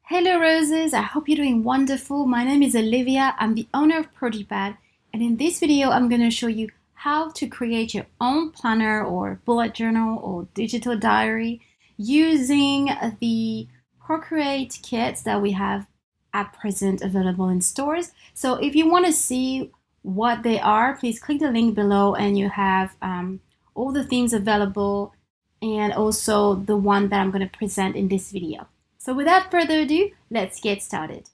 Hello roses, I hope you're doing wonderful. My name is Olivia, I'm the owner of progipad, and in this video I'm going to show you how to create your own planner or bullet journal or digital diary using the procreate kits that we have at present available in stores. So if you want to see what they are, please click the link below and you have all the themes available and also the one that I'm going to present in this video. So without further ado, let's get started.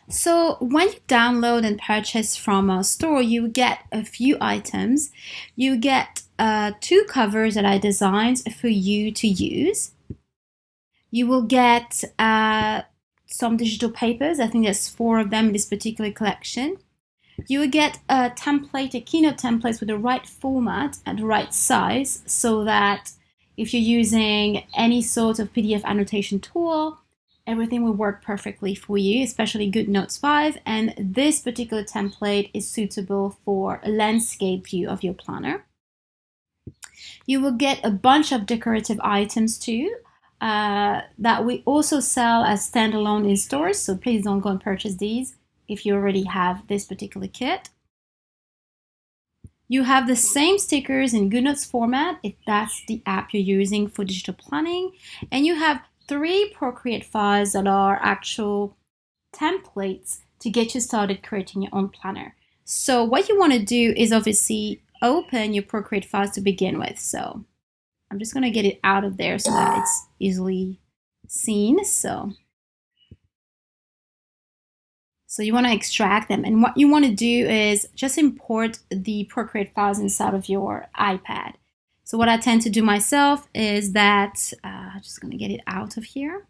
So when you download and purchase from a store, you get a few items. You get two covers that I designed for you to use. You will get some digital papers. I think there's 4 of them in this particular collection. You will get a template, a Keynote template with the right format and the right size so that if you're using any sort of PDF annotation tool, everything will work perfectly for you, especially GoodNotes 5. And this particular template is suitable for a landscape view of your planner. You will get a bunch of decorative items too that we also sell as standalone in stores, so please don't go and purchase these if you already have this particular kit. You have the same stickers in GoodNotes format if that's the app you're using for digital planning. And you have 3 Procreate files that are actual templates to get you started creating your own planner. So what you want to do is obviously open your Procreate files to begin with. So I'm just going to get it out of there so that it's easily seen. So you want to extract them, and what you want to do is just import the Procreate files inside of your iPad. So what I tend to do myself is that I'm just going to get it out of here,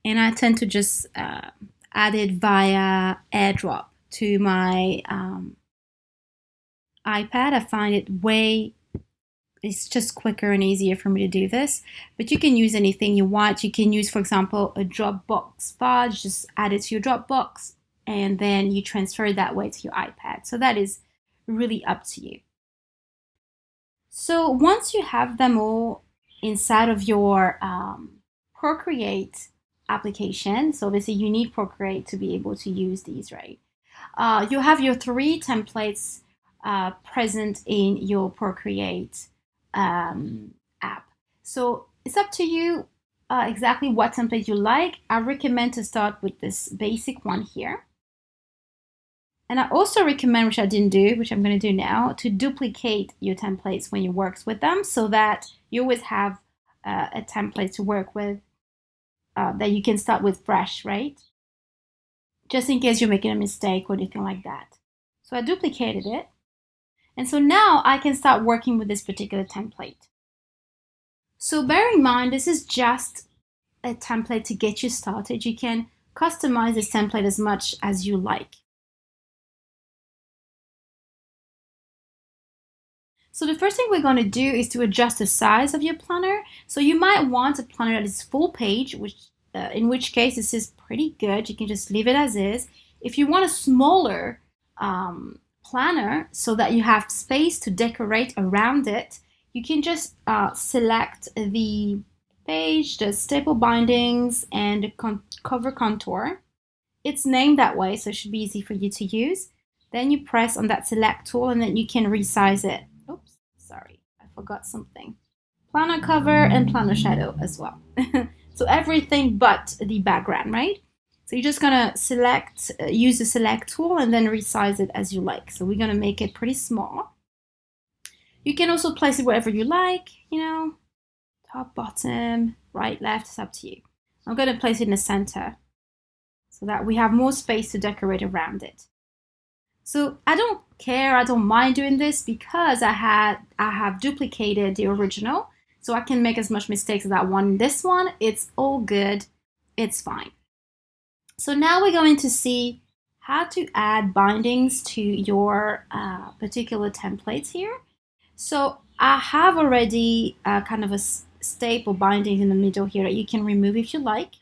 and I tend to just add it via AirDrop to my iPad. I find it's just quicker and easier for me to do this, but you can use anything you want. You can use, for example, a Dropbox file, just add it to your Dropbox, and then you transfer it that way to your iPad. So that is really up to you. So once you have them all inside of your Procreate application, so obviously you need Procreate to be able to use these, right? You have your 3 templates present in your Procreate app. So it's up to you exactly what template you like. I recommend to start with this basic one here. And I also recommend, which I didn't do, which I'm going to do now, to duplicate your templates when you work with them so that you always have a template to work with that you can start with fresh, right? Just in case you're making a mistake or anything like that. So I duplicated it. And so now I can start working with this particular template. So bear in mind, this is just a template to get you started. You can customize this template as much as you like. So the first thing we're going to do is to adjust the size of your planner. So you might want a planner that is full page, in which case this is pretty good. You can just leave it as is. If you want a smaller planner so that you have space to decorate around it, you can just select the page, the staple bindings, and the cover contour. It's named that way, so it should be easy for you to use. Then you press on that select tool and then you can resize it. Oops, sorry, I forgot something. Planner cover and planner shadow as well. So everything but the background, right? So you're just gonna use the select tool and then resize it as you like. So we're gonna make it pretty small. You can also place it wherever you like, top, bottom, right, left, it's up to you. I'm gonna place it in the center so that we have more space to decorate around it. So I don't care, I don't mind doing this because I have duplicated the original, so I can make as much mistakes as I want in this one. It's all good, it's fine. So now we're going to see how to add bindings to your particular templates here. So I have already kind of a staple binding in the middle here that you can remove if you like.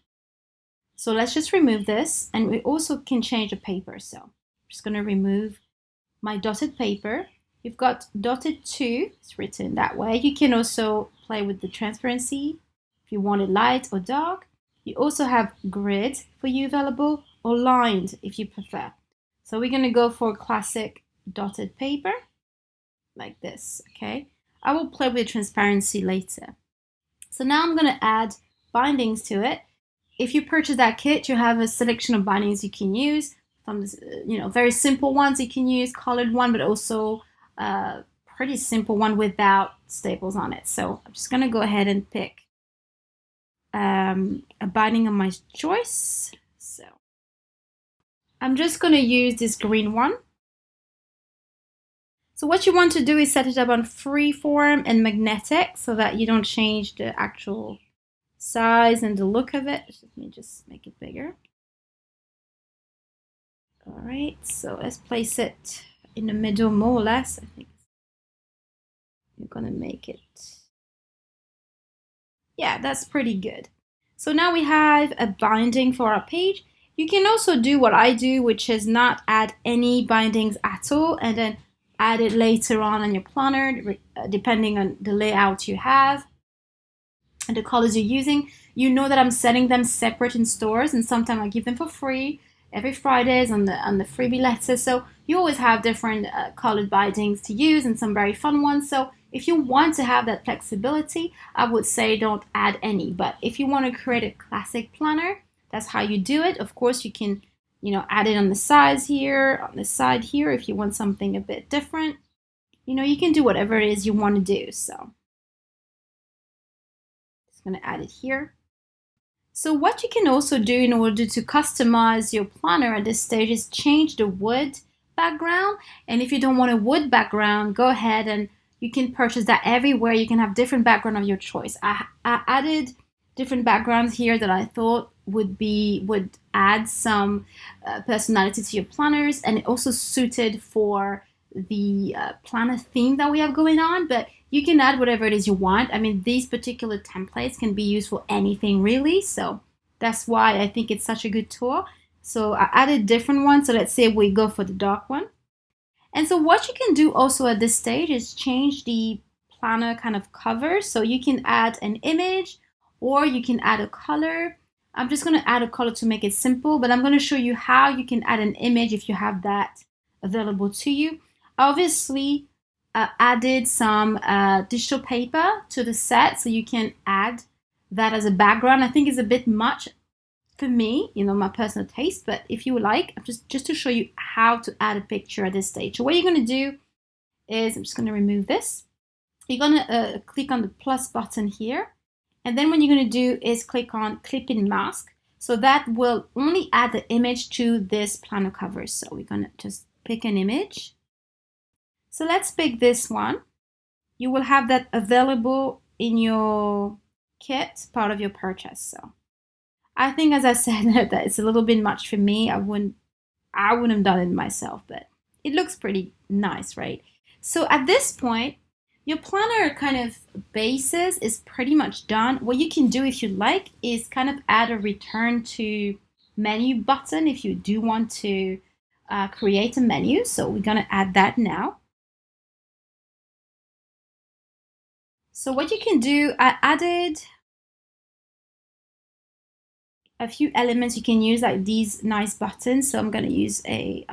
So let's just remove this, and we also can change the paper. So I'm just going to remove my dotted paper, You've got dotted 2, it's written that way. You can also play with the transparency if you want it light or dark. You also have grid for you available, or lined if you prefer. So we're going to go for classic dotted paper like this, okay? I will play with transparency later. So now I'm going to add bindings to it. If you purchase that kit, you have a selection of bindings you can use. From very simple ones you can use, colored one, but also pretty simple one without staples on it. So I'm just gonna go ahead and pick a binding of my choice. So I'm just gonna use this green one. So what you want to do is set it up on freeform and magnetic so that you don't change the actual size and the look of it. Let me just make it bigger. All right, so let's place it in the middle more or less. I think I'm gonna make it, yeah, that's pretty good. So now we have a binding for our page. You can also do what I do, which is not add any bindings at all and then add it later on your planner, depending on the layout you have and the colors you're using. You know that I'm setting them separate in stores, and sometimes I give them for free every Fridays on the freebie letter. So you always have different colored bindings to use and some very fun ones. So if you want to have that flexibility, I would say don't add any. But if you want to create a classic planner, that's how you do it. Of course, you can, add it on the sides here, on the side here, if you want something a bit different. You can do whatever it is you want to do. So just going to add it here. So what you can also do in order to customize your planner at this stage is change the wood background. And if you don't want a wood background, go ahead and you can purchase that everywhere. You can have different background of your choice. I added different backgrounds here that I thought would add some personality to your planners, and it also suited for the planner theme that we have going on. But you can add whatever it is you want. I mean, these particular templates can be used for anything really. So that's why I think it's such a good tool. So I added different ones. So let's say we go for the dark one. And so what you can do also at this stage is change the planner kind of cover. So you can add an image or you can add a color. I'm just going to add a color to make it simple, but I'm going to show you how you can add an image if you have that available to you. Obviously, added some digital paper to the set, so you can add that as a background. I think it's a bit much for me, my personal taste, but if you would like, just to show you how to add a picture at this stage. So what you're going to do is, I'm just going to remove this. You're going to click on the plus button here, and then what you're going to do is click on clip in mask. So that will only add the image to this planner cover. So we're going to just pick an image. So let's pick this one. You will have that available in your kit, part of your purchase. So I think, as I said, that it's a little bit much for me. I wouldn't have done it myself, but it looks pretty nice, right? So at this point, your planner kind of basis is pretty much done. What you can do if you like is kind of add a return to menu button if you do want to create a menu. So we're going to add that now. So what you can do, I added a few elements you can use, like these nice buttons. So I'm going to use a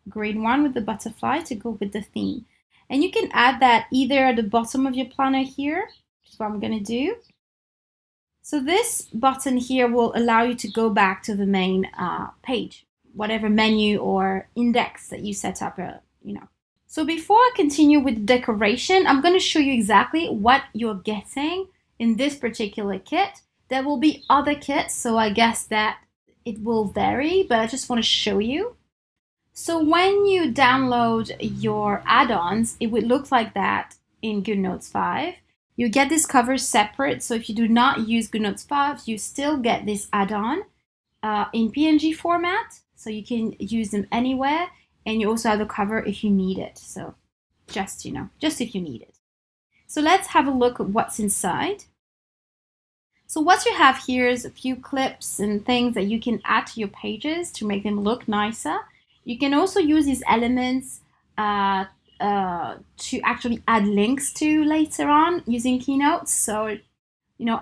green one with the butterfly to go with the theme. And you can add that either at the bottom of your planner here, which is what I'm going to do. So this button here will allow you to go back to the main page, whatever menu or index that you set up, So before I continue with the decoration, I'm going to show you exactly what you're getting in this particular kit. There will be other kits, so I guess that it will vary, but I just want to show you. So when you download your add-ons, it would look like that in GoodNotes 5. You get this cover separate, so if you do not use GoodNotes 5, you still get this add-on in PNG format, so you can use them anywhere. And you also have the cover if you need it. So just if you need it. So let's have a look at what's inside. So what you have here is a few clips and things that you can add to your pages to make them look nicer. You can also use these elements to actually add links to later on using Keynote. So,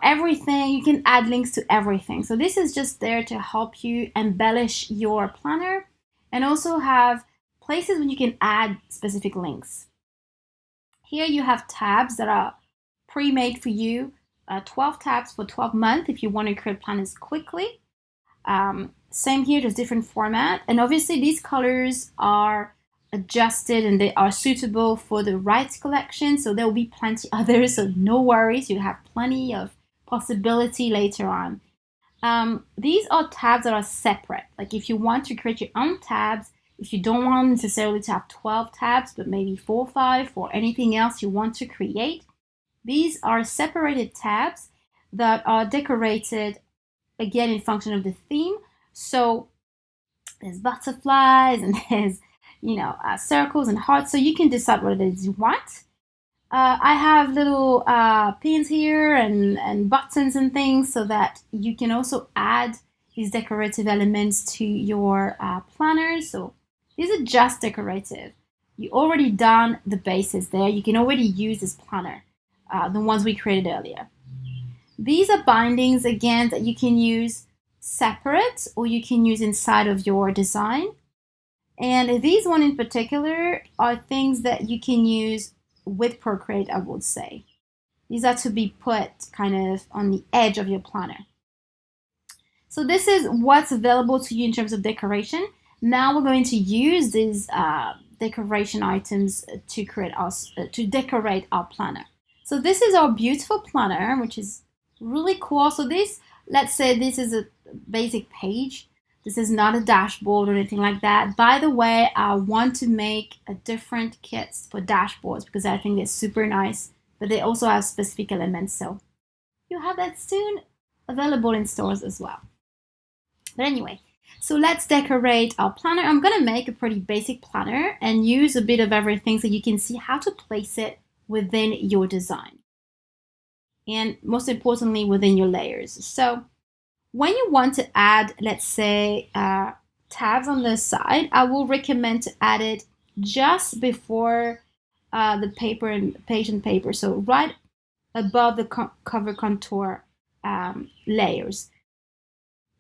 everything, you can add links to everything. So this is just there to help you embellish your planner and also have places where you can add specific links. Here you have tabs that are pre-made for you, 12 tabs for 12 months if you want to create planners quickly. Same here, just different format. And obviously these colors are adjusted and they are suitable for the right collection. So there will be plenty others, so no worries. You have plenty of possibility later on. These are tabs that are separate. Like if you want to create your own tabs, if you don't want necessarily to have 12 tabs, but maybe 4 or 5 or anything else you want to create, these are separated tabs that are decorated again in function of the theme. So there's butterflies and there's circles and hearts, so you can decide what it is you want. I have little pins here and buttons and things so that you can also add these decorative elements to your planners. So these are just decorative. You already done the bases there. You can already use this planner, the ones we created earlier. These are bindings, again, that you can use separate or you can use inside of your design. And these one in particular are things that you can use with Procreate, I would say. These are to be put kind of on the edge of your planner. So this is what's available to you in terms of decoration. Now we're going to use these decoration items to decorate our planner. So this is our beautiful planner, which is really cool. So this, let's say this is a basic page. This is not a dashboard or anything like that. By the way, I want to make a different kits for dashboards because I think they're super nice, but they also have specific elements. So you'll have that soon available in stores as well. But anyway, so let's decorate our planner. I'm going to make a pretty basic planner and use a bit of everything so you can see how to place it within your design. And most importantly, within your layers. So when you want to add, let's say, tabs on the side, I will recommend to add it just before the paper and page and paper. So right above the cover contour layers.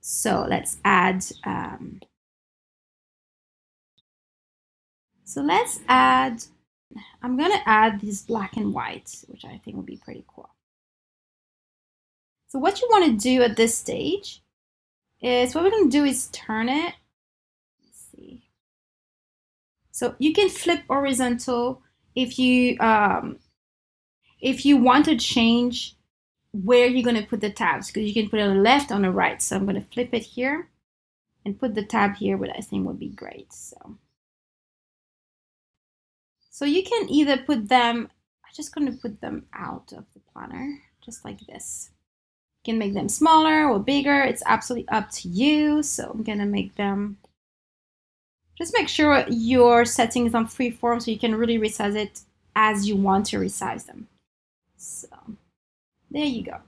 So let's add, I'm going to add this black and white, which I think will be pretty cool. So what you want to do at this stage is, what we're going to do is turn it. Let's see. So you can flip horizontal if you want to change where you're going to put the tabs, because you can put it on the left, on the right. So I'm going to flip it here and put the tab here, which I think would be great. So you can either put them, I'm just going to put them out of the planner, just like this. You can make them smaller or bigger. It's absolutely up to you. So I'm going to make them, just make sure your setting is on freeform so you can really resize it as you want to resize them. So there you go.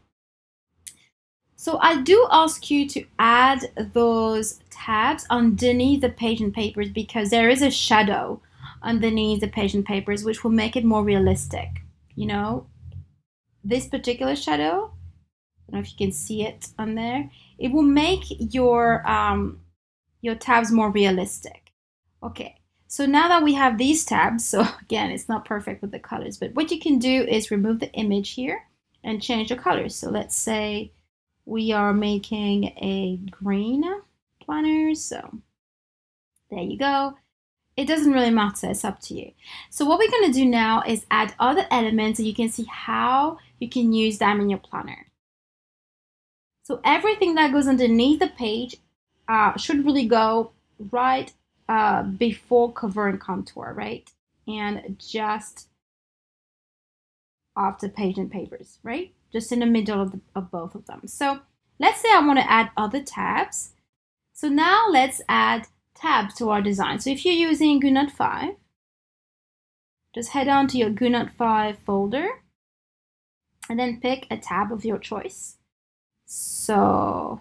So I do ask you to add those tabs underneath the page and papers because there is a shadow underneath the page and papers which will make it more realistic. This particular shadow, I don't know if you can see it on there, it will make your tabs more realistic. Okay, so now that we have these tabs, so again, it's not perfect with the colors, but what you can do is remove the image here and change the colors. So let's say we are making a green planner, so there you go. It doesn't really matter, it's up to you. So what we're going to do now is add other elements so you can see how you can use them in your planner. So everything that goes underneath the page should really go right before cover and contour, right? And just after page and papers, right? Just in the middle of both of them. So let's say I want to add other tabs. So now let's add tabs to our design. So if you're using GoodNote 5, just head on to your GoodNote 5 folder and then pick a tab of your choice. So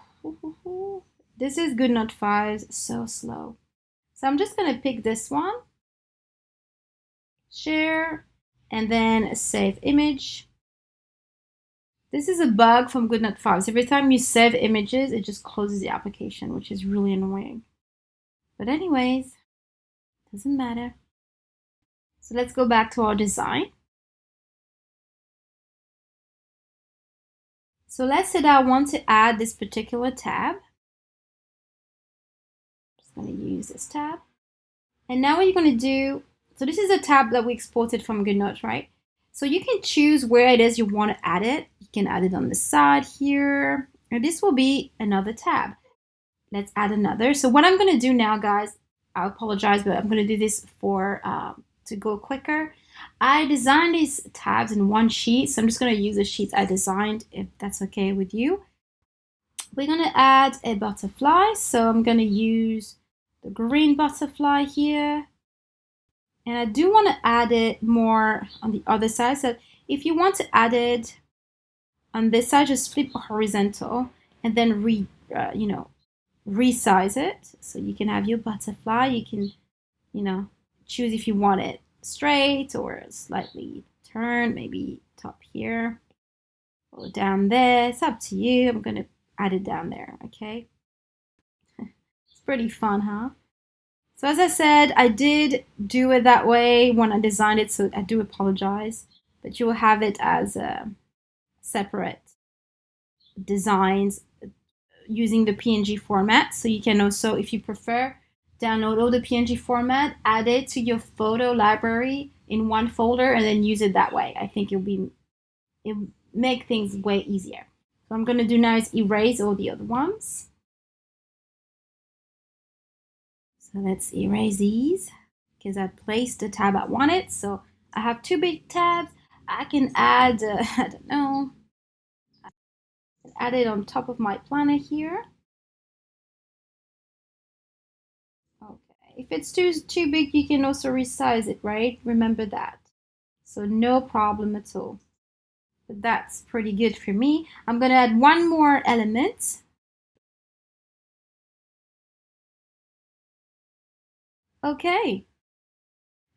this is GoodNote 5, so slow. So I'm just going to pick this one. share, and then save image. This is a bug from GoodNote Files. Every time you save images, it just closes the application, which is really annoying. But anyways, doesn't matter. So let's go back to our design. So let's say that I want to add this particular tab. I'm just going to use this tab. And now what you're going to do, so this is a tab that we exported from GoodNotes, right? So you can choose where it is you want to add it. You can add it on the side here, and this will be another tab. Let's add another. So what I'm going to do now, guys, I apologize, but I'm going to do this for to go quicker. I designed these tabs in one sheet, so I'm just going to use the sheets I designed, if that's okay with you. We're going to add a butterfly, so I'm going to use the green butterfly here. And I do want to add it more on the other side. So if you want to add it on this side, just flip horizontal and then resize it. So you can have your butterfly. You can, choose if you want it straight or slightly turned, maybe top here or down there. It's up to you. I'm going to add it down there, okay? It's pretty fun, huh? So as I said, I did do it that way when I designed it, so I do apologize. But you will have it as separate designs using the PNG format. So you can also, if you prefer, download all the PNG format, add it to your photo library in one folder, and then use it that way. I think it'll make things way easier. So I'm going to do now is erase all the other ones. So let's erase these because I placed the tab I wanted. So I have two big tabs. I can add, I don't know, add it on top of my planner here. Okay, if it's too big, you can also resize it, right? Remember that. So no problem at all. But that's pretty good for me. I'm going to add one more element. Okay.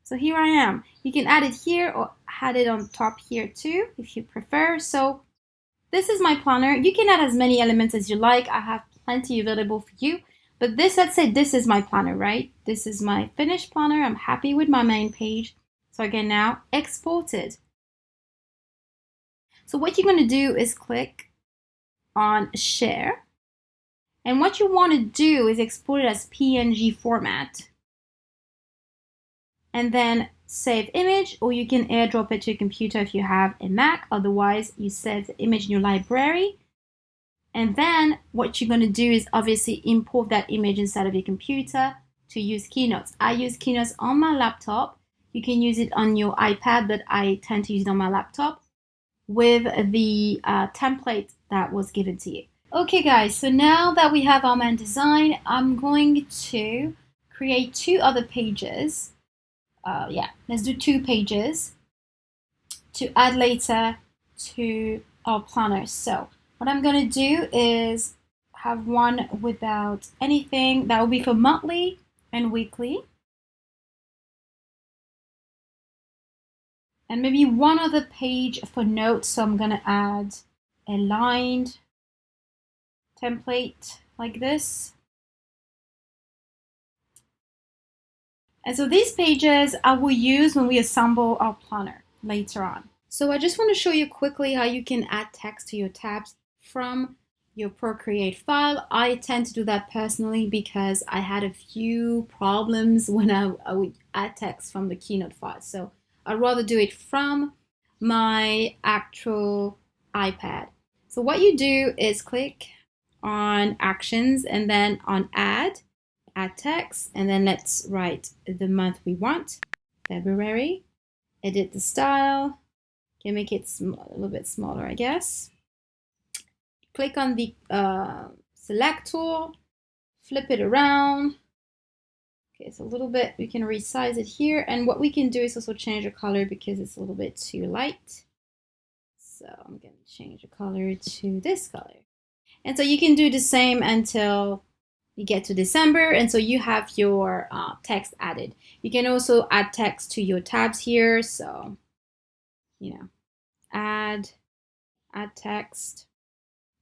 So here I am. You can add it here or add it on top here too, if you prefer. So this is my planner. You can add as many elements as you like. I have plenty available for you. But let's say this is my planner, right? This is my finished planner. I'm happy with my main page. So I can now export it. So what you're going to do is click on share. And what you want to do is export it as PNG format. And then save image, or you can airdrop it to your computer if you have a Mac. Otherwise, you save the image in your library. And then what you're going to do is obviously import that image inside of your computer to use Keynotes. I use Keynotes on my laptop. You can use it on your iPad, but I tend to use it on my laptop with the template that was given to you. Okay guys, so now that we have our main design, I'm going to create two other pages. Let's do 2 pages to add later to our planner. So what I'm going to do is have one without anything. That will be for monthly and weekly. And maybe one other page for notes. So I'm going to add a lined template like this. And so these pages I will use when we assemble our planner later on. So I just want to show you quickly how you can add text to your tabs from your Procreate file. I tend to do that personally because I had a few problems when I would add text from the Keynote file. So I'd rather do it from my actual iPad. So what you do is click on Actions and then on Add text, and then let's write the month we want, February. Edit the style. Can make it a little bit smaller, I guess. Click on the select tool, flip it around. Okay, it's a little bit, we can resize it here. And what we can do is also change the color because it's a little bit too light. So I'm going to change the color to this color. And so you can do the same until You get to December, and so you have your text added. You can also add text to your tabs here. So, add text.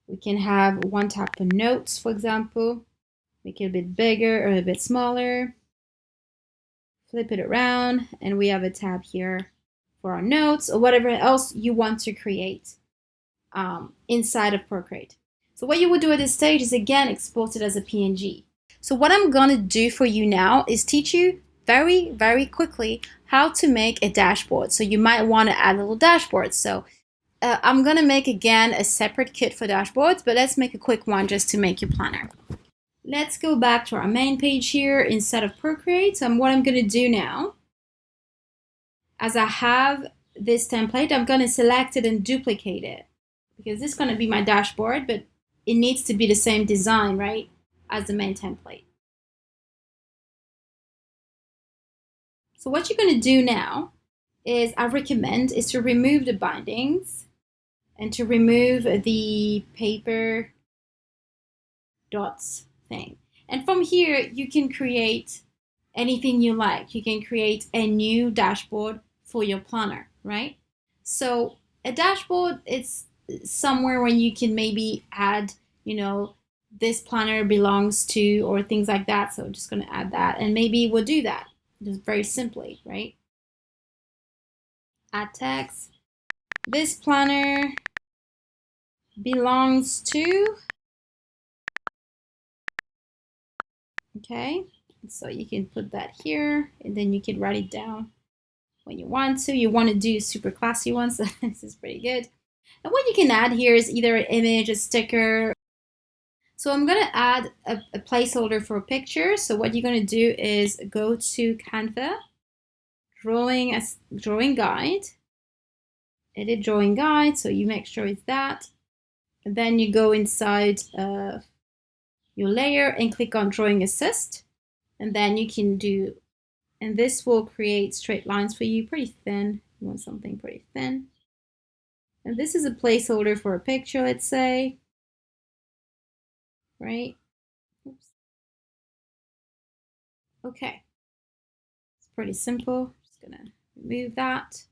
We can have one tab for notes, for example. Make it a bit bigger or a bit smaller. Flip it around, and we have a tab here for our notes or whatever else you want to create inside of Procreate. So what you would do at this stage is, again, export it as a PNG. So what I'm going to do for you now is teach you very, very quickly how to make a dashboard. So you might want to add a little dashboard. So I'm going to make, again, a separate kit for dashboards, but let's make a quick one just to make your planner. Let's go back to our main page here instead of Procreate. So what I'm going to do now, as I have this template, I'm going to select it and duplicate it, because this is going to be my dashboard, but it needs to be the same design, right, as the main template. So what you're going to do now is, I recommend, is to remove the bindings and to remove the paper dots thing. And from here, you can create anything you like. You can create a new dashboard for your planner, right? So a dashboard, it's somewhere where you can maybe add, this planner belongs to, or things like that. So I'm just going to add that, and maybe we'll do that just very simply, right? Add text. This planner belongs to, okay? So you can put that here, and then you can write it down when you want to. You want to do super classy ones, so this is pretty good. And what you can add here is either an image, a sticker. So I'm going to add a placeholder for a picture. So what you're going to do is go to Canva, drawing guide, edit drawing guide. So you make sure it's that. And then you go inside your layer and click on drawing assist. And then you can do, and this will create straight lines for you, pretty thin. You want something pretty thin. And this is a placeholder for a picture, let's say. Right? Oops. Okay. It's pretty simple. Just gonna remove that.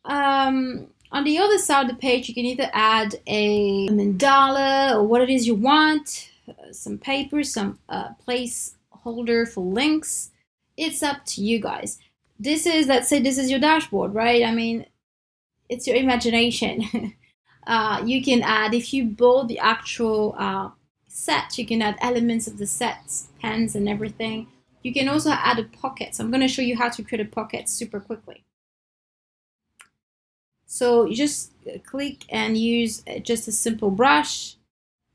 On the other side of the page, you can either add a mandala or what it is you want, some paper, some placeholder for links. It's up to you guys. This is, let's say this is your dashboard, right? I mean, it's your imagination. You can add, if you build the actual set, you can add elements of the sets, pens and everything. You can also add a pocket. So I'm going to show you how to create a pocket super quickly. So you just click and use just a simple brush,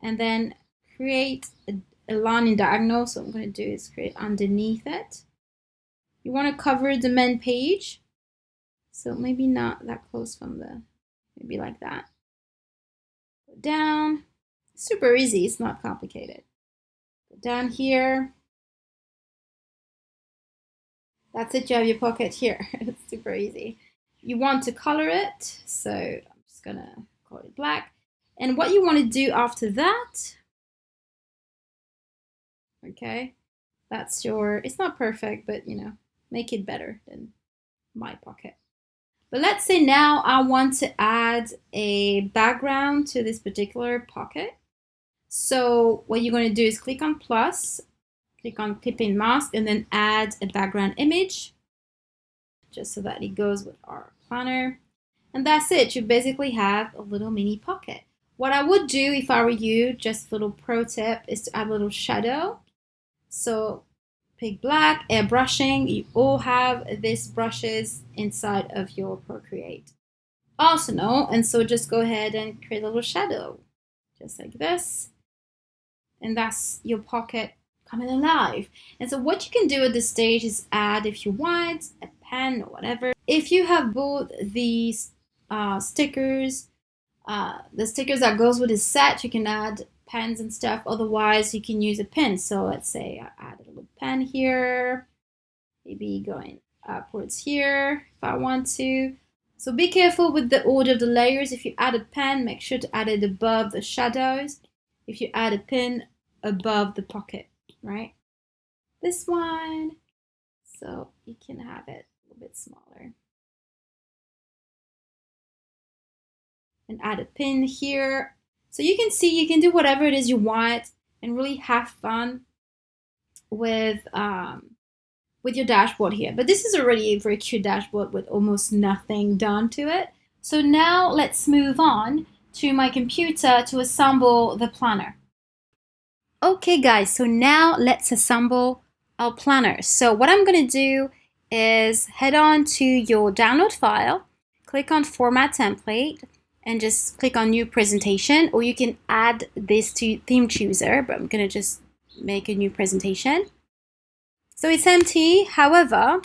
and then create a line in diagonal. So what I'm going to do is create underneath it. You want to cover the main page. So maybe not that close from the, maybe like that. Go down, super easy, it's not complicated. Go down here. That's it, you have your pocket here. It's super easy. You want to color it, so I'm just gonna call it black. And what you want to do after that, okay, that's your, it's not perfect, but make it better than my pocket. But let's say now I want to add a background to this particular pocket. So what you're going to do is click on plus, click on clipping mask, and then add a background image, just so that it goes with our planner. And that's it. You basically have a little mini pocket. What I would do if I were you, just a little pro tip, is to add a little shadow. So pick black, airbrushing. You all have these brushes inside of your Procreate arsenal. And so just go ahead and create a little shadow, just like this. And that's your pocket coming alive. And so what you can do at this stage is add, if you want, a pen or whatever. If you have both these stickers, the stickers that goes with the set, you can add pens and stuff. Otherwise, you can use a pen. So let's say I add a little pen here, maybe going upwards here if I want to. So be careful with the order of the layers. If you add a pen, make sure to add it above the shadows. If you add a pin above the pocket, right? This one, so you can have it a little bit smaller. And add a pin here. So you can see you can do whatever it is you want and really have fun with your dashboard here. But this is already a very cute dashboard with almost nothing done to it. So now let's move on to my computer to assemble the planner. Okay guys, so now let's assemble our planner. So what I'm going to do is head on to your download file, click on Format Template, and just click on New Presentation, or you can add this to Theme Chooser, but I'm going to just make a new presentation. So it's empty, however,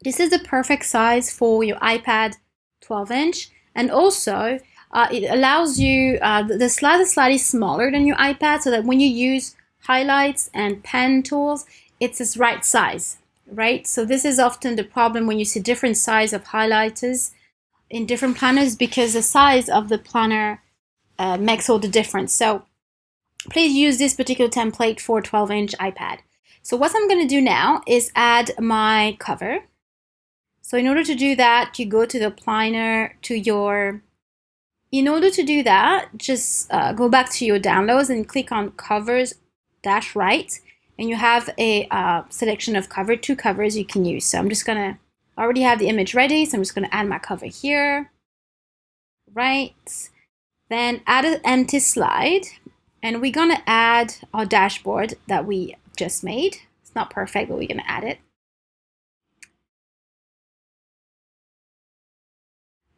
this is the perfect size for your iPad 12-inch, and also it allows you, the slide is slightly smaller than your iPad, so that when you use highlights and pen tools, it's this right size, right? So this is often the problem when you see different size of highlighters in different planners, because the size of the planner makes all the difference. So please use this particular template for 12-inch iPad. So what I'm going to do now is add my cover. So in order to do that, you go to the planner, in order to do that, just go back to your downloads and click on covers -right, and you have a selection of two covers you can use. So I'm just gonna, I already have the image ready, so I'm just gonna add my cover here, right? Then add an empty slide, and we're gonna add our dashboard that we just made. It's not perfect, but we're gonna add it.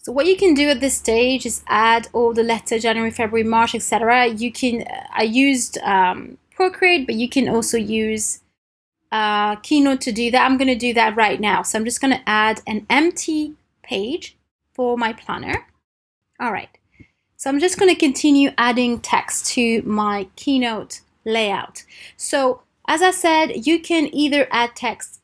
So what you can do at this stage is add all the letters, January, February, March, etc. You can, I used Procreate, but you can also use Keynote to do that. I'm going to do that right now. So I'm just going to add an empty page for my planner. All right. So I'm just going to continue adding text to my Keynote layout. So as I said, you can either add text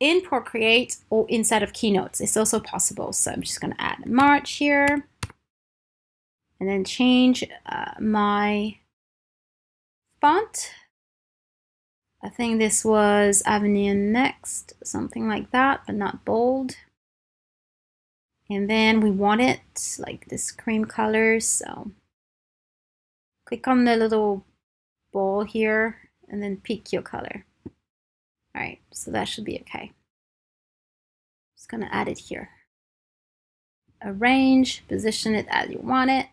in Procreate or inside of Keynotes. It's also possible. So I'm just going to add March here, and then change my font. I think this was Avenir Next, something like that, but not bold. And then we want it like this cream color. So click on the little ball here and then pick your color. All right, so that should be okay. Just gonna add it here. Arrange, position it as you want it.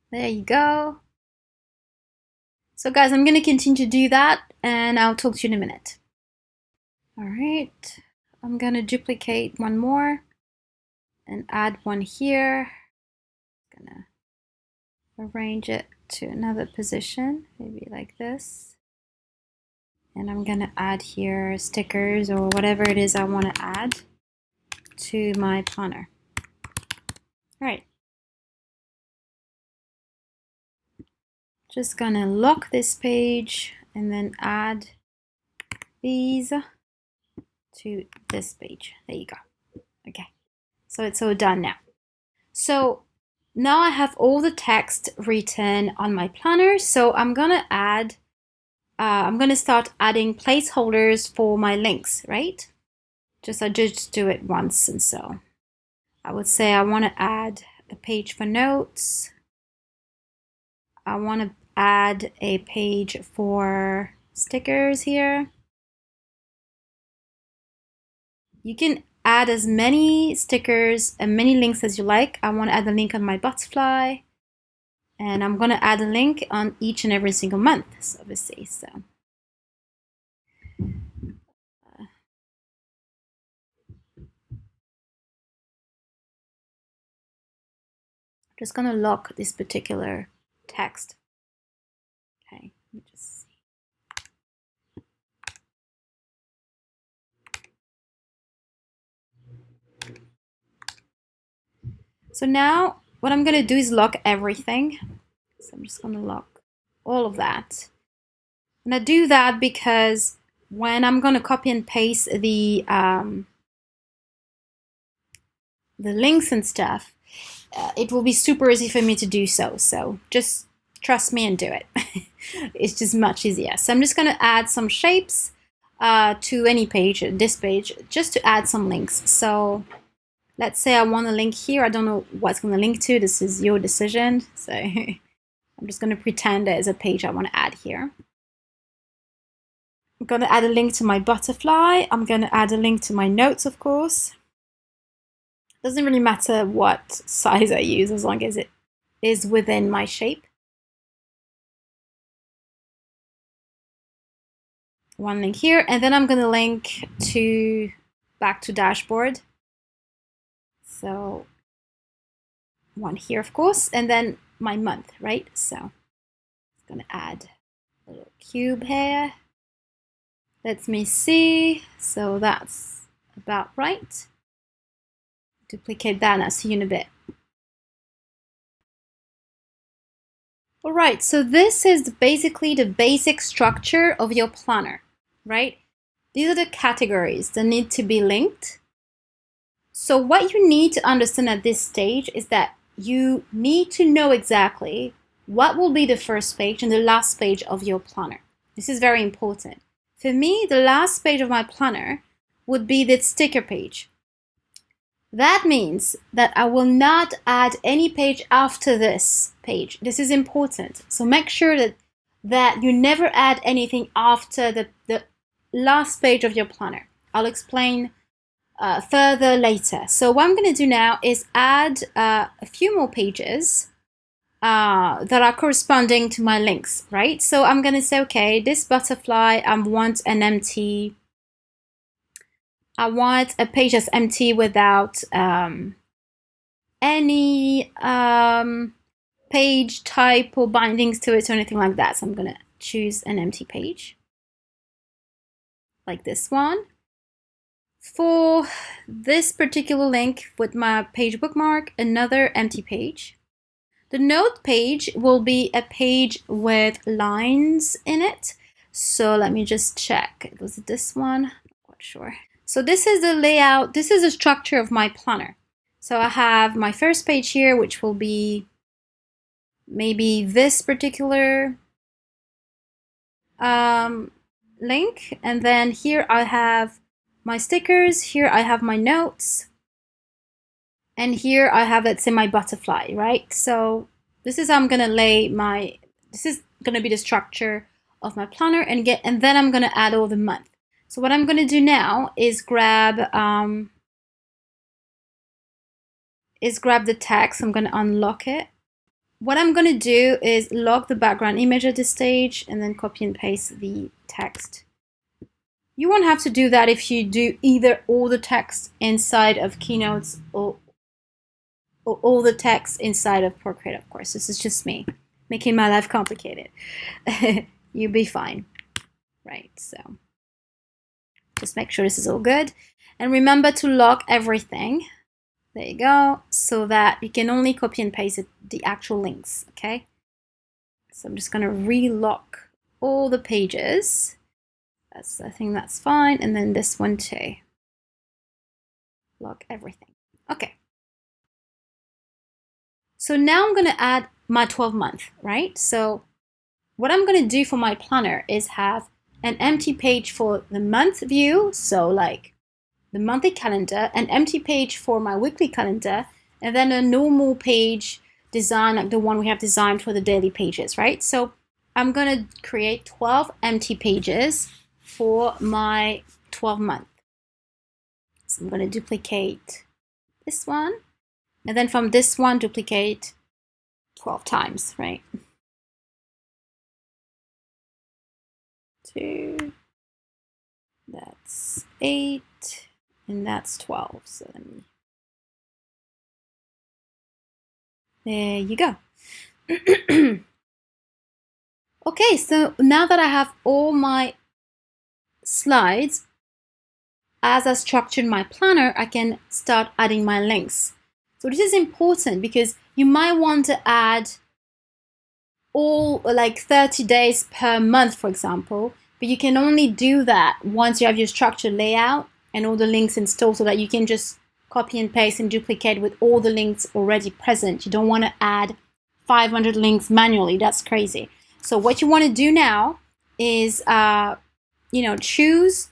There you go. So guys, I'm gonna continue to do that, and I'll talk to you in a minute. All right, I'm gonna duplicate one more and add one here. Gonna arrange it to another position, maybe like this. And I'm gonna add here stickers or whatever it is I wanna add to my planner. All right. Just gonna lock this page and then add these to this page. There you go. Okay, so it's all done now. So now I have all the text written on my planner. So I'm gonna start adding placeholders for my links, right? I just do it once, and so I would say I want to add a page for notes. I want to add a page for stickers here. You can add as many stickers and many links as you like. I want to add a link on my butterfly, and I'm going to add a link on each and every single month, so obviously. So just going to lock this particular text. Okay, let me just see. So now what I'm going to do is lock everything. So I'm just going to lock all of that. And I do that because when I'm going to copy and paste the links and stuff, it will be super easy for me to do so. So just trust me and do it. It's just much easier. So I'm just going to add some shapes to any page, this page, just to add some links. So let's say I want to link here. I don't know what's going to link to. This is your decision. So I'm just going to pretend there's a page I want to add here. I'm going to add a link to my butterfly. I'm going to add a link to my notes, of course. Doesn't really matter what size I use as long as it is within my shape. One link here, and then I'm going to link to back to dashboard. So one here, of course, and then my month, right? So I'm going to add a little cube here. Let me see. So that's about right. Duplicate that and I'll see you in a bit. All right, so this is basically the basic structure of your planner, right? These are the categories that need to be linked. So what you need to understand at this stage is that you need to know exactly what will be the first page and the last page of your planner. This is very important. For me, the last page of my planner would be the sticker page. That means that I will not add any page after this page. This is important. So make sure that you never add anything after the last page of your planner. I'll explain further later. So what I'm going to do now is add a few more pages that are corresponding to my links, right? So I'm going to say, okay, this butterfly, I want an empty. I want a page that's empty without any page type or bindings to it or anything like that. So I'm going to choose an empty page like this one. For this particular link with my page bookmark, another empty page. The note page will be a page with lines in it. So let me just check. Was it this one? Not quite sure. So this is the layout, this is the structure of my planner. So I have my first page here, which will be maybe this particular link. And then here I have my stickers, here I have my notes, and here I have, let's say, my butterfly, right? So this is how I'm gonna lay this is gonna be the structure of my planner, and then I'm gonna add all the month. So what I'm going to do now is grab the text. I'm going to unlock it. What I'm going to do is lock the background image at this stage and then copy and paste the text. You won't have to do that if you do either all the text inside of Keynotes or all the text inside of Procreate, of course. This is just me making my life complicated. You'll be fine, right? So just make sure this is all good. And remember to lock everything. There you go. So that you can only copy and paste the actual links, okay? So I'm just going to relock all the pages. I think that's fine. And then this one too. Lock everything. Okay. So now I'm going to add my 12 month, right? So what I'm going to do for my planner is have an empty page for the month view, so like the monthly calendar, an empty page for my weekly calendar, and then a normal page design like the one we have designed for the daily pages, right? So I'm going to create 12 empty pages for my 12 month. So I'm going to duplicate this one, and then from this one, duplicate 12 times, right? 2, that's 8, and that's 12. So there you go. Okay, so now that I have all my slides, as I structured my planner, I can start adding my links. So this is important because you might want to add all like 30 days per month, for example, but you can only do that once you have your structured layout and all the links installed so that you can just copy and paste and duplicate with all the links already present. You don't want to add 500 links manually. That's crazy. So what you want to do now is, choose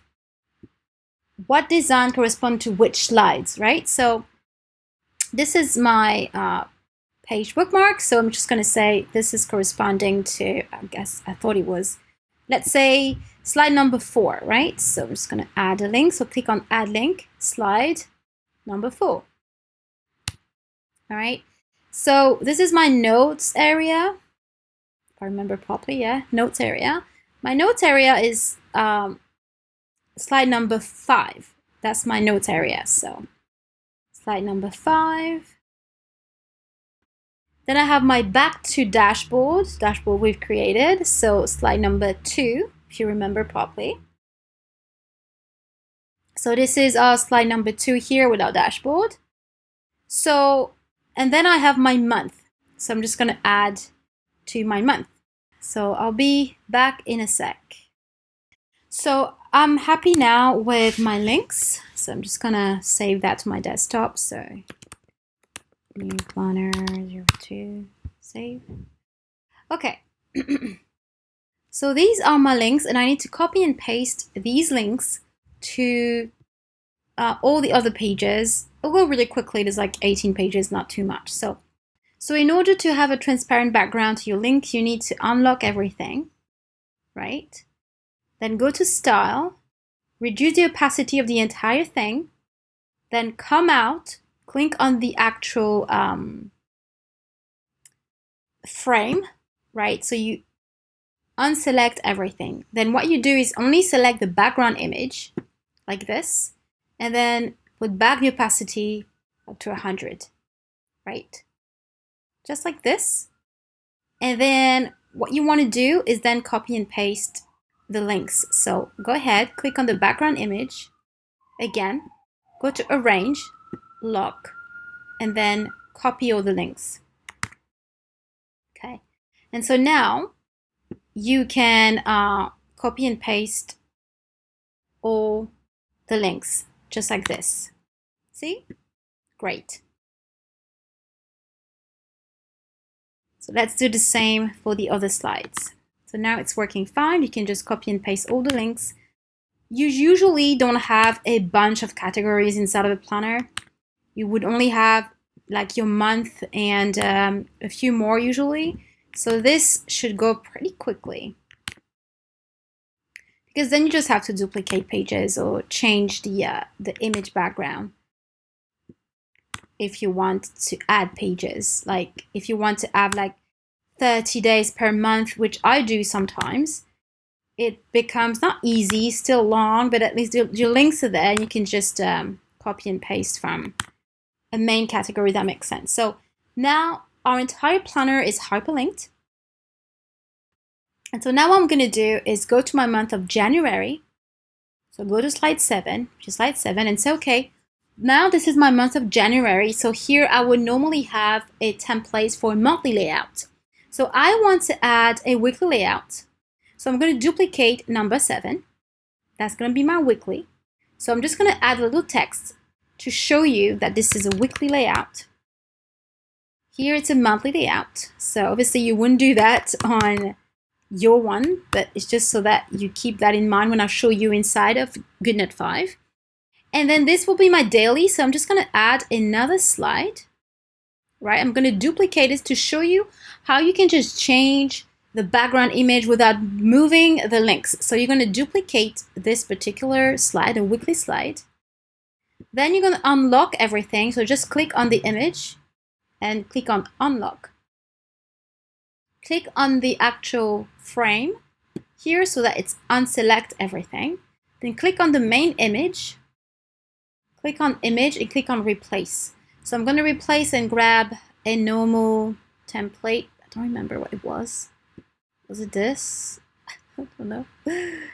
what design corresponds to which slides, right? So this is my page bookmark. So I'm just going to say this is corresponding to, I thought it was, let's say slide number 4, right? So I'm just going to add a link. So click on add link, slide number 4. All right. So this is my notes area. If I remember properly, yeah, notes area. My notes area is slide number 5. That's my notes area. So slide number 5. Then I have my back to dashboard we've created. So slide number 2, if you remember properly. So this is our slide number 2 here with our dashboard. So, and then I have my month. So I'm just going to add to my month. So I'll be back in a sec. So I'm happy now with my links. So I'm just going to save that to my desktop. So new planner 02, save. Okay. So these are my links, and I need to copy and paste these links to all the other pages. I'll go really quickly. There's like 18 pages, not too much. So in order to have a transparent background to your link, you need to unlock everything, right? Then go to Style, reduce the opacity of the entire thing, then come out, click on the actual frame, right? So you unselect everything. Then what you do is only select the background image, like this, and then put back the opacity up to 100, right? Just like this. And then what you want to do is then copy and paste the links. So go ahead, click on the background image. Again, go to Arrange, Lock, and then copy all the links. Okay. And so now you can copy and paste all the links just like this. See? Great. So let's do the same for the other slides. So now it's working fine. You can just copy and paste all the links. You usually don't have a bunch of categories inside of a planner. You would only have like your month and a few more usually. So this should go pretty quickly, because then you just have to duplicate pages or change the image background if you want to add pages. Like if you want to add like 30 days per month, which I do sometimes, it becomes not easy, still long, but at least your links are there and you can just copy and paste from a main category. That makes sense. So now our entire planner is hyperlinked. And so now what I'm going to do is go to my month of January. So go to slide 7, which is slide 7, and say, okay, now this is my month of January. So here I would normally have a template for a monthly layout. So I want to add a weekly layout. So I'm going to duplicate number 7. That's going to be my weekly. So I'm just going to add a little text to show you that this is a weekly layout. Here it's a monthly layout. So obviously you wouldn't do that on your one, but it's just so that you keep that in mind when I show you inside of GoodNote 5. And then this will be my daily. So I'm just going to add another slide, right? I'm going to duplicate this to show you how you can just change the background image without moving the links. So you're going to duplicate this particular slide, a weekly slide. Then you're going to unlock everything. So just click on the image and click on unlock. Click on the actual frame here so that it's unselect everything. Then click on the main image. Click on image and click on replace. So I'm going to replace and grab a normal template. I don't remember what it was. Was it this? I don't know.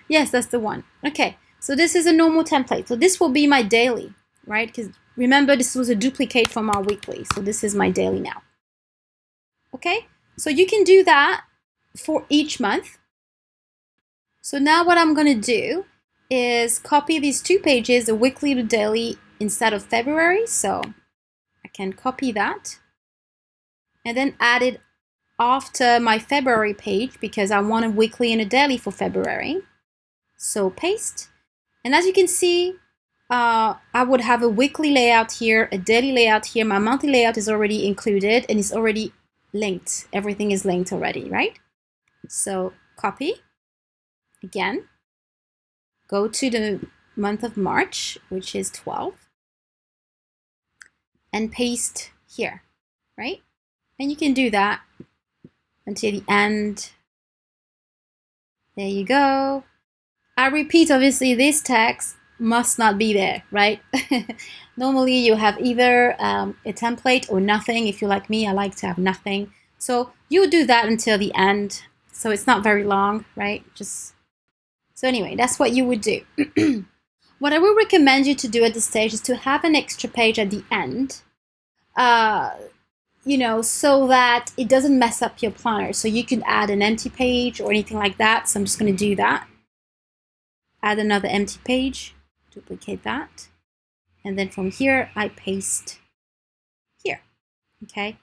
Yes, that's the one. Okay, so this is a normal template. So this will be my daily, right? Because remember, this was a duplicate from our weekly. So this is my daily now. Okay, so you can do that for each month. So now what I'm going to do is copy these two pages, the weekly to daily, instead of February, so I can copy that and then add it after my February page because I want a weekly and a daily for February. So paste. And as you can see, I would have a weekly layout here, a daily layout here. My monthly layout is already included and it's already linked. Everything is linked already, right? So copy. Again, go to the month of March, which is 12, and paste here, right? And you can do that until the end. There you go. I repeat, obviously, this text must not be there, right? Normally, you have either a template or nothing. If you're like me, I like to have nothing. So you do that until the end. So it's not very long, right? So anyway, that's what you would do. What I would recommend you to do at this stage is to have an extra page at the end, so that it doesn't mess up your planner. So you can add an empty page or anything like that. So I'm just going to do that. Add another empty page, duplicate that. And then from here, I paste here, okay?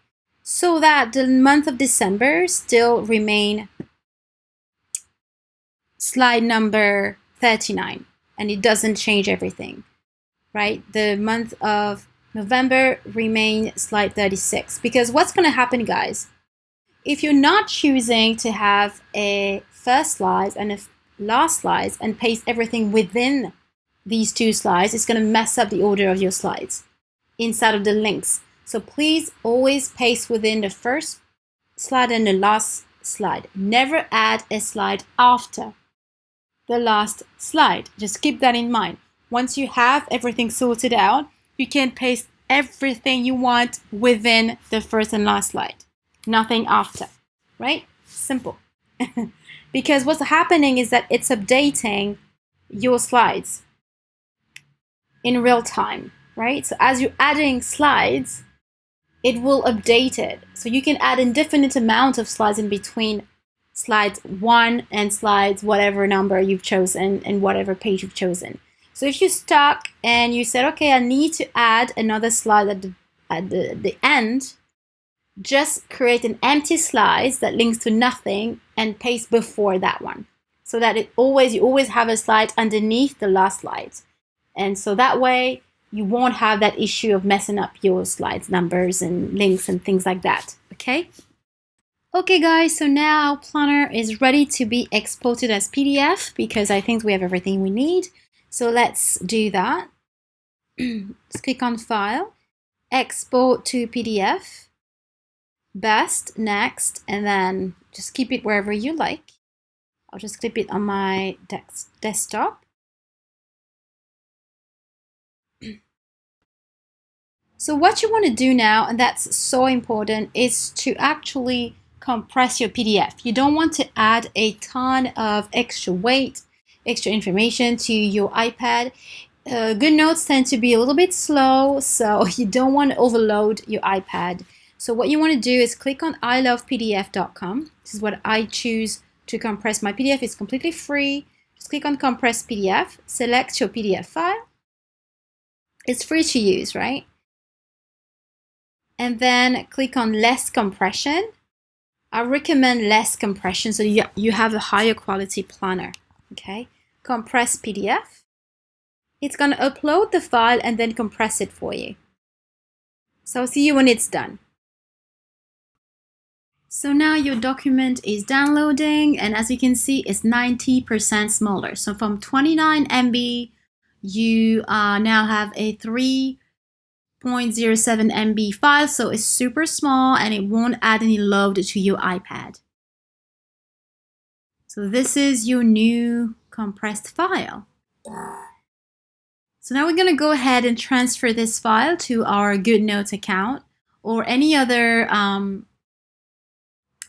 So that the month of December still remain slide number 39 and it doesn't change everything, right? The month of November remain slide 36 because what's going to happen, guys, if you're not choosing to have a first slide and a last slide and paste everything within these two slides, it's going to mess up the order of your slides inside of the links. So please always paste within the first slide and the last slide. Never add a slide after the last slide. Just keep that in mind. Once you have everything sorted out, you can paste everything you want within the first and last slide. Nothing after, right? Simple. Because what's happening is that it's updating your slides in real time, right? So as you're adding slides, it will update it. So you can add indefinite amount of slides in between slides 1 and slides whatever number you've chosen and whatever page you've chosen. So if you're stuck and you said, okay, I need to add another slide at the end, just create an empty slide that links to nothing and paste before that one. So that you always have a slide underneath the last slide. And so that way you won't have that issue of messing up your slides, numbers and links and things like that, okay? Okay guys, so now Planner is ready to be exported as PDF because I think we have everything we need. So let's do that. Let's click on File, Export to PDF, Best, Next, and then just keep it wherever you like. I'll just clip it on my desktop. So what you want to do now, and that's so important, is to actually compress your PDF. You don't want to add a ton of extra weight, extra information to your iPad. GoodNotes tend to be a little bit slow, so you don't want to overload your iPad. So what you want to do is click on ilovepdf.com. This is what I choose to compress my PDF. It's completely free. Just click on Compress PDF, select your PDF file. It's free to use, right? And then click on Less Compression. I recommend less compression so you have a higher quality planner, okay? Compress PDF. It's going to upload the file and then compress it for you. So I'll see you when it's done. So now your document is downloading, and as you can see, it's 90% smaller. So from 29 MB, you now have a 3.07 MB file, so it's super small and it won't add any load to your iPad. So this is your new compressed file. So now we're going to go ahead and transfer this file to our GoodNotes account or any other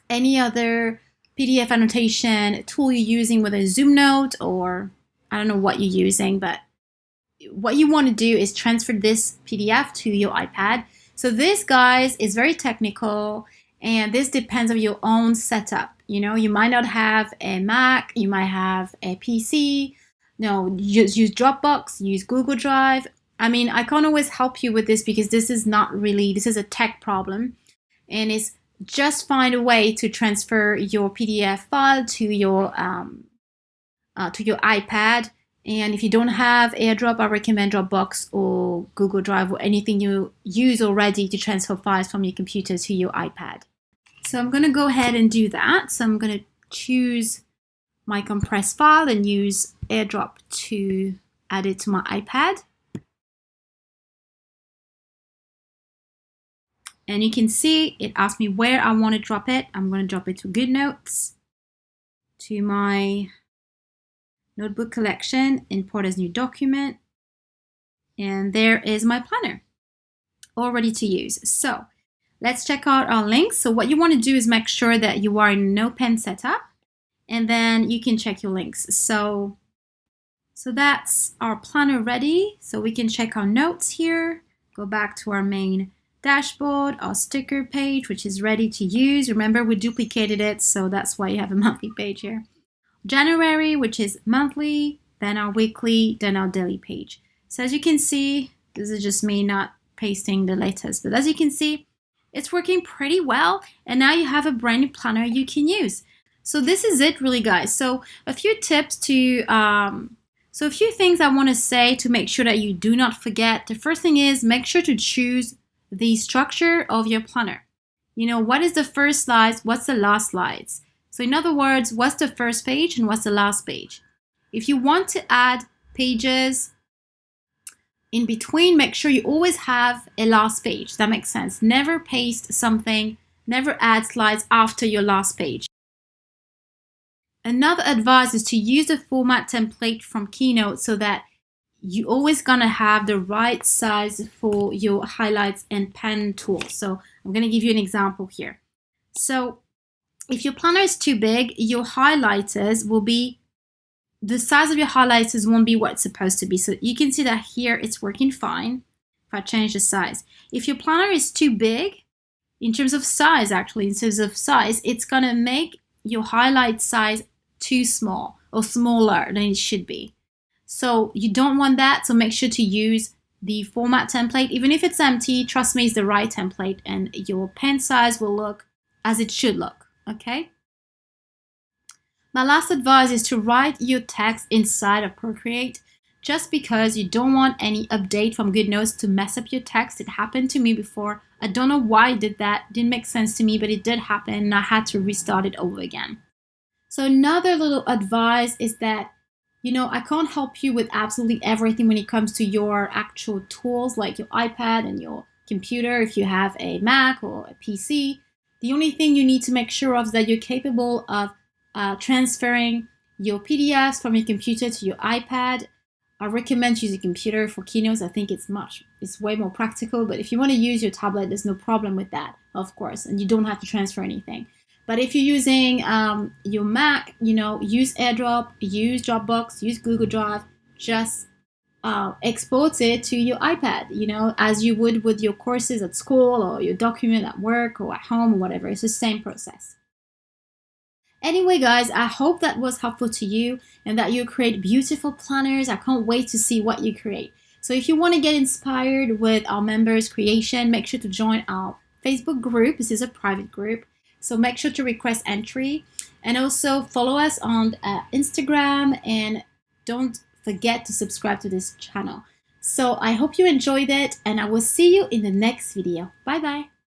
PDF annotation tool you're using, whether it's ZoomNote or I don't know what you're using, but what you want to do is transfer this PDF to your iPad. So this, guys, is very technical, and this depends on your own setup. You know, you might not have a Mac, you might have a PC. No, use Dropbox, use Google Drive. I mean, I can't always help you with this because this is a tech problem, and it's just find a way to transfer your PDF file to your iPad. And if you don't have AirDrop, I recommend Dropbox or Google Drive or anything you use already to transfer files from your computer to your iPad. So I'm going to go ahead and do that. So I'm going to choose my compressed file and use AirDrop to add it to my iPad. And you can see it asks me where I want to drop it. I'm going to drop it to GoodNotes, to my notebook collection, import as new document, and there is my planner all ready to use. So let's check out our links. So what you want to do is make sure that you are in no pen setup, and then you can check your links. So that's our planner ready. So we can check our notes here, go back to our main dashboard, our sticker page, which is ready to use. Remember, we duplicated it, so that's why you have a monthly page here. January, which is monthly, then our weekly, then our daily page. So as you can see, this is just me not pasting the letters, but as you can see, it's working pretty well, and now you have a brand new planner you can use. So this is it really, guys. So a few tips to a few things I want to say to make sure that you do not forget. The first thing is make sure to choose the structure of your planner. You know, what is the first slides? What's the last slides? So in other words, what's the first page and what's the last page? If you want to add pages in between, make sure you always have a last page. That makes sense. Never paste something, never add slides after your last page. Another advice is to use the format template from Keynote so that you always gonna have the right size for your highlights and pen tools. So I'm gonna give you an example here. So if your planner is too big, your highlighters will be, the size of your highlighters won't be what it's supposed to be. So you can see that here it's working fine if I change the size. If your planner is too big, in terms of size, it's gonna make your highlight size too small or smaller than it should be. So you don't want that, so make sure to use the format template. Even if it's empty, trust me, it's the right template, and your pen size will look as it should look, okay? My last advice is to write your text inside of Procreate, just because you don't want any update from GoodNotes to mess up your text. It happened to me before. I don't know why I did that. It didn't make sense to me, but it did happen, and I had to restart it over again. So another little advice is that, you know, I can't help you with absolutely everything when it comes to your actual tools like your iPad and your computer if you have a Mac or a PC. The only thing you need to make sure of is that you're capable of transferring your PDFs from your computer to your iPad. I recommend using a computer for Keynotes. I think it's way more practical, but if you want to use your tablet, there's no problem with that, of course, and you don't have to transfer anything. But if you're using your Mac, you know, use AirDrop, use Dropbox, use Google Drive, just export it to your iPad, you know, as you would with your courses at school or your document at work or at home or whatever. It's the same process. Anyway, guys, I hope that was helpful to you and that you create beautiful planners. I can't wait to see what you create. So if you want to get inspired with our members' creation, make sure to join our Facebook group. This is a private group. So make sure to request entry, and also follow us on Instagram, and don't forget to subscribe to this channel. So I hope you enjoyed it, and I will see you in the next video. Bye bye.